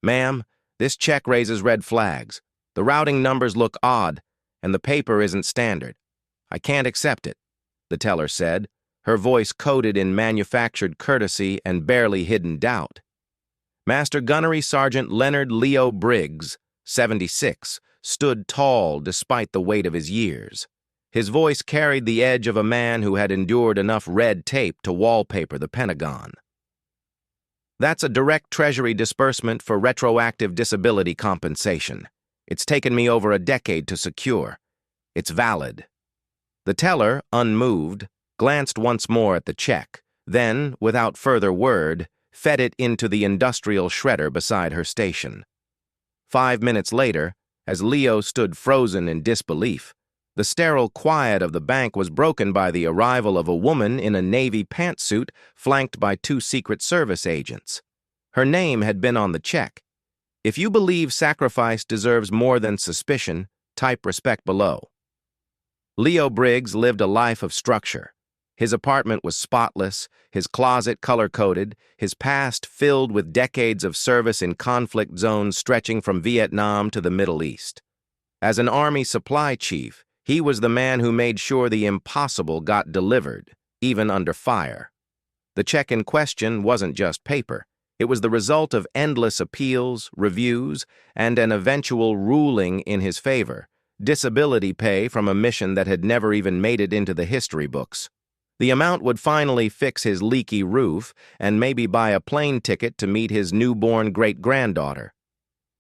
Ma'am, this check raises red flags. The routing numbers look odd, and the paper isn't standard. I can't accept it, the teller said, her voice coated in manufactured courtesy and barely hidden doubt. Master Gunnery Sergeant Leonard Leo Briggs, 76, stood tall despite the weight of his years. His voice carried the edge of a man who had endured enough red tape to wallpaper the Pentagon. That's a direct Treasury disbursement for retroactive disability compensation. It's taken me over a decade to secure. It's valid. The teller, unmoved, glanced once more at the check, then, without further word, fed it into the industrial shredder beside her station. 5 minutes later, as Leo stood frozen in disbelief, the sterile quiet of the bank was broken by the arrival of a woman in a Navy pantsuit flanked by 2 Secret Service agents. Her name had been on the check. If you believe sacrifice deserves more than suspicion, type respect below. Leo Briggs lived a life of structure. His apartment was spotless, his closet color-coded, his past filled with decades of service in conflict zones stretching from Vietnam to the Middle East. As an Army supply chief, he was the man who made sure the impossible got delivered, even under fire. The check in question wasn't just paper. It was the result of endless appeals, reviews, and an eventual ruling in his favor, disability pay from a mission that had never even made it into the history books. The amount would finally fix his leaky roof and maybe buy a plane ticket to meet his newborn great-granddaughter.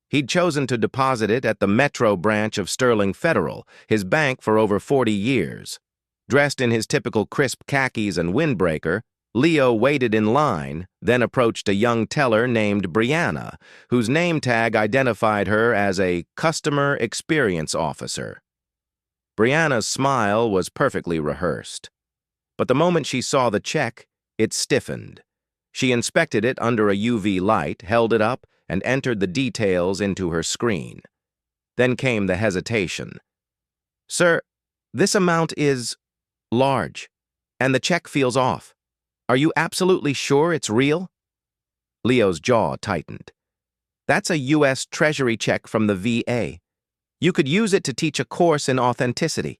He'd chosen to deposit it at the Metro branch of Sterling Federal, his bank for over 40 years. Dressed in his typical crisp khakis and windbreaker, Leo waited in line, then approached a young teller named Brianna, whose name tag identified her as a customer experience officer. Brianna's smile was perfectly rehearsed. But the moment she saw the check, it stiffened. She inspected it under a UV light, held it up, and entered the details into her screen. Then came the hesitation. "Sir, this amount is large, and the check feels off. Are you absolutely sure it's real?" Leo's jaw tightened. "That's a U.S. Treasury check from the VA. You could use it to teach a course in authenticity."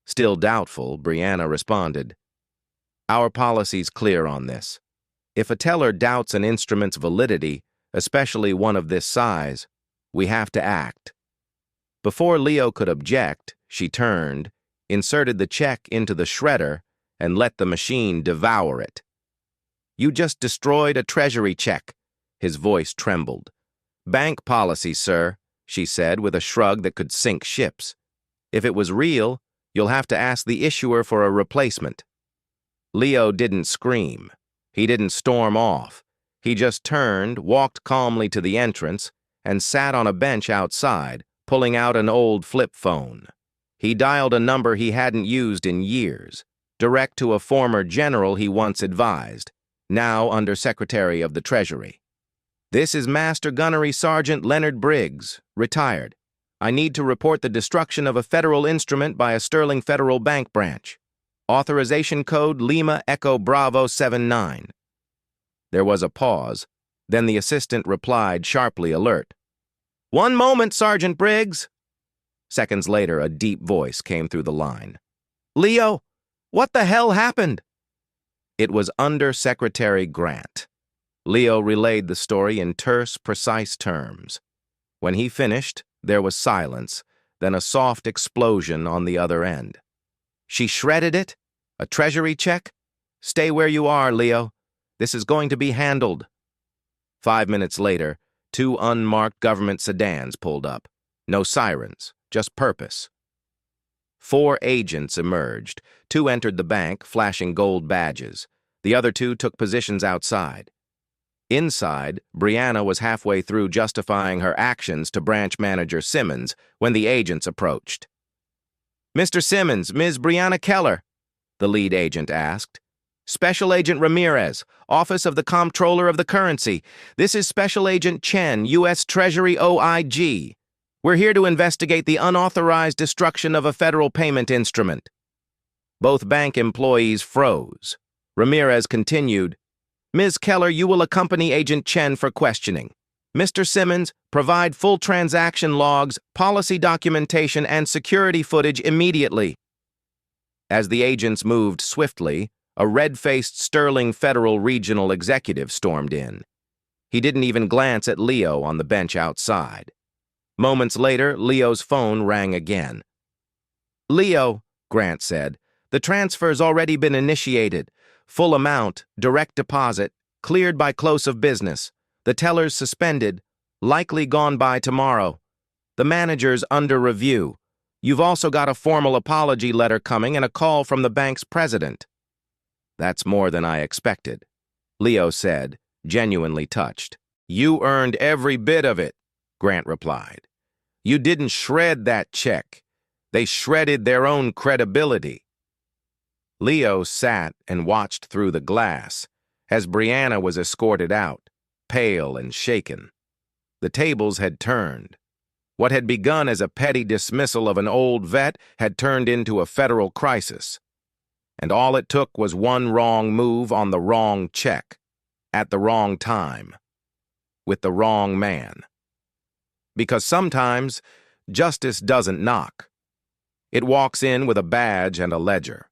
Still doubtful, Brianna responded, "Our policy's clear on this. If a teller doubts an instrument's validity, especially one of this size, we have to act." Before Leo could object, she turned, inserted the check into the shredder, and let the machine devour it. "You just destroyed a Treasury check." His voice trembled. "Bank policy, sir," she said with a shrug that could sink ships. "If it was real, you'll have to ask the issuer for a replacement." Leo didn't scream. He didn't storm off. He just turned, walked calmly to the entrance, and sat on a bench outside, pulling out an old flip phone. He dialed a number he hadn't used in years, direct to a former general he once advised, now Under Secretary of the Treasury. "This is Master Gunnery Sergeant Leonard Briggs, retired. I need to report the destruction of a federal instrument by a Sterling Federal Bank branch. Authorization code Lima Echo Bravo 79. There was a pause. Then the assistant replied, sharply alert. "1 moment, Sergeant Briggs." Seconds later, a deep voice came through the line. "Leo, what the hell happened?" It was Under Secretary Grant. Leo relayed the story in terse, precise terms. When he finished, there was silence, then a soft explosion on the other end. "She shredded it? A Treasury check? Stay where you are, Leo. This is going to be handled." 5 minutes later, 2 unmarked government sedans pulled up. No sirens, just purpose. 4 agents emerged. 2 entered the bank, flashing gold badges. The other 2 took positions outside. Inside, Brianna was halfway through justifying her actions to branch manager Simmons when the agents approached. "Mr. Simmons, Ms. Brianna Keller," the lead agent asked. "Special Agent Ramirez, Office of the Comptroller of the Currency. This is Special Agent Chen, U.S. Treasury OIG. We're here to investigate the unauthorized destruction of a federal payment instrument." Both bank employees froze. Ramirez continued, "Ms. Keller, you will accompany Agent Chen for questioning. Mr. Simmons, provide full transaction logs, policy documentation, and security footage immediately. As the agents moved swiftly, a red-faced Sterling Federal Regional executive stormed in. He didn't even glance at Leo on the bench outside. Moments later, Leo's phone rang again. "Leo," Grant said, "the transfer's already been initiated. Full amount, direct deposit, cleared by close of business. The teller's suspended, likely gone by tomorrow. The manager's under review. You've also got a formal apology letter coming and a call from the bank's president." "That's more than I expected," Leo said, genuinely touched. "You earned every bit of it," Grant replied. "You didn't shred that check. They shredded their own credibility." Leo sat and watched through the glass as Brianna was escorted out, pale and shaken. The tables had turned. What had begun as a petty dismissal of an old vet had turned into a federal crisis. And all it took was one wrong move on the wrong check, at the wrong time, with the wrong man. Because sometimes, justice doesn't knock. It walks in with a badge and a ledger.